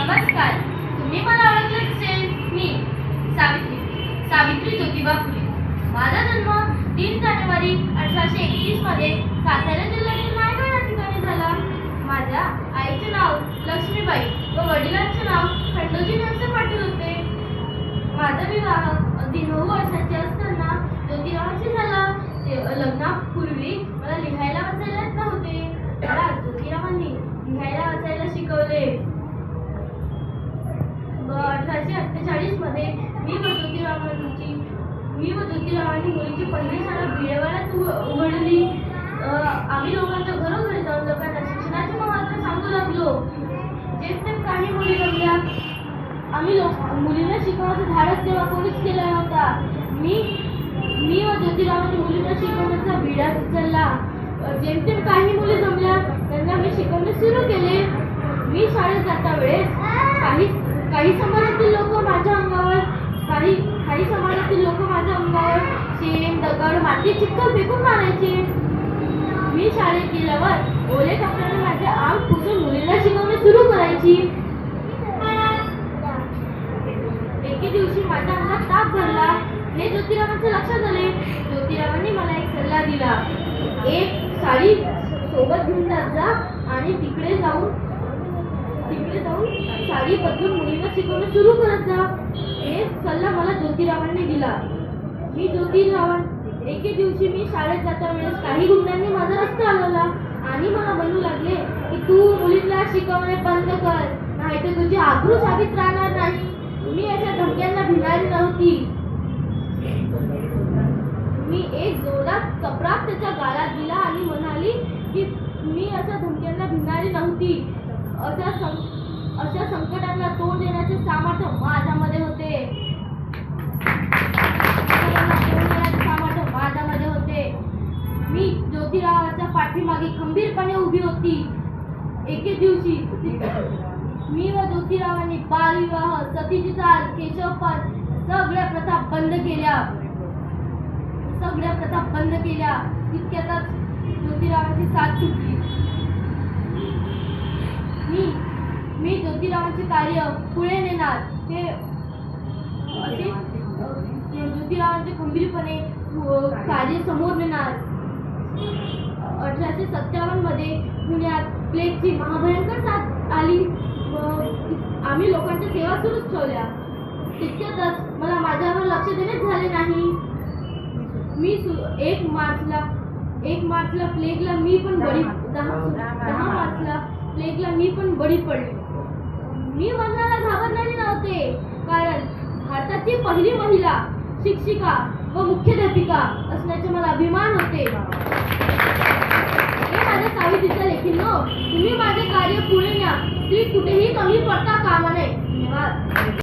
नमस्कार. तुम्ही मला ओळखलं असेल. मी सावित्री ज्योतिबा फुले. माझा जन्म 3 जानेवारी 1831 मध्ये सातारा जिल्ह्यातील नायगाव या ठिकाणी झाला. माझ्या आईचे नाव लक्ष्मीबाई व वडिलांचे नाव खंडोजी नरसी पाटील होते. माझा विवाह अगदी 9 वर्षाचे असताना ज्योतिरावांशी झाला. लग्नापूर्वी मला लिहायला वाचायला येत नव्हते. मला ज्योतिरावांनी लिहायला वाचायला शिकवले. 1848 मध्ये मी व ज्योतिरावांनी मुलीची पहिली शाळा भिडेवाड्यात उघडली. आम्ही लोकांच्या घरोघरी जाऊन लोकांना शिक्षणाचे महत्त्व सांगू लागलो. जेमतेम काही मुली जमल्या. आम्ही मुलींना शिकवण्याचा धाडस तेव्हा कोणीच केला नव्हता. मी व ज्योतिरावांनी मुलींना शिकवण्याचा विडा उचलला. जेमतेम काही मुली जमल्या. त्यांना मी शिकवणे सुरू केले. मी शाळेत जाता वेळेस काही समाजातील लोक माझ्या अंगावर शेण, दगड, माती, चिखल फेकून मारायचे. मी शाळेत गेल्यावर ओले कपड्याने माझे अंग पुसून मुलींना शिकवणे सुरू करायची. एके दिवशी माझ्या अंगात ताप भरला. हे ज्योतिरावांच्या लक्षात आले. ज्योतिरावांनी मला एक सल्ला दिला. एक साडी सोबत घेऊन जा आणि तिकडे जाऊन साडी बदलून मुलींना शिकवणे सुरू करत जा. हे सल्ला मला ज्योतिरावांनी दिला. एके दिवशी मी शाळेत जाता वेळेस काही गुंडांनी माझा रस्ता अडवला आणि मला म्हणू लागले की तू मुलींना शिकवणे बंद कर, नाहीतर तुझी आबरू साबित राहणार नाही. मी अशा धमक्यांना भिणारी नव्हती. मी एक जोरदार चपराक त्याच्या गालात दिला आणि म्हणाली की मी अशा धमक्यांना भिणारी नव्हती. अशा संकटांना तोंड देण्याचे सामर्थ्य माझ्यामध्ये होते. मी ज्योतिरावाच्या पाठीमागे खंबीरपणे उभी होती. एके दिवशी मी व ज्योतिरावांनी बालविवाह, सतीची चाल, केशवपान सगळ्या प्रथा बंद केल्या. तितक्यातच ज्योतिरावांची साथ सुटली. मी ज्योतिरावांचे कार्य पुढे नेणार. हे असे ज्योतिरावांचे खंबीरपणे कार्य समोर नेणार. 1857 मध्ये पुण्यात प्लेगची महाभयंकर साथ आली. आम्ही लोकांच्या सेवा सुरूच ठेवल्या. तितक्यातच मला माझ्यावर लक्ष देणेच झाले नाही. मी 1 मार्चला प्लेगला मी पण बळी 10 मार्चला प्लेगला मी पण बळी पडले. मी मरणाला घाबरणारी नव्हते, कारण भारताची पहिली महिला शिक्षिका व मुख्याध्यापिका असण्याचे मला अभिमान होते. हे माझ्या सावित्रीच्या लेखींनो, तुम्ही माझे कार्य पुढे न्या. स्त्री कुठेही कमी पडता कामा नये. धन्यवाद.